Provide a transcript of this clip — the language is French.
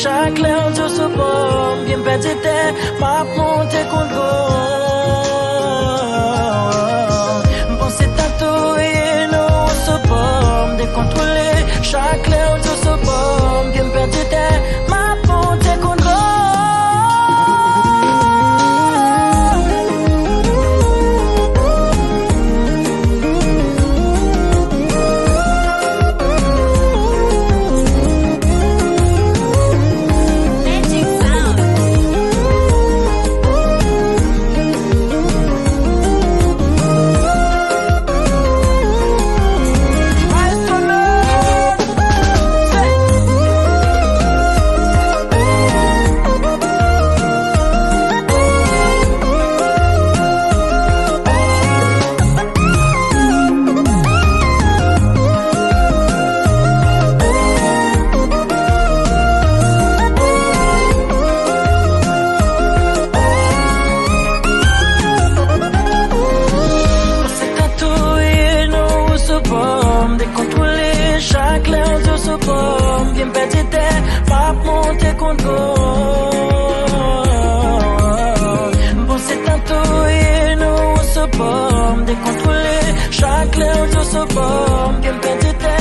Chaque l'air de ce pomme, bien pétité, ma montée contre bon, c'est tatoué, non, ce pomme, décontrôlé. Chaque l'air de ce pomme, bien pétité, ma montée contre chaque l'air de ce pomme, bien pétité, ma montée contre bon, c'est tatoué, non, ce pomme, décontrôlé. Chaque l'air de ce pomme, bien pétité,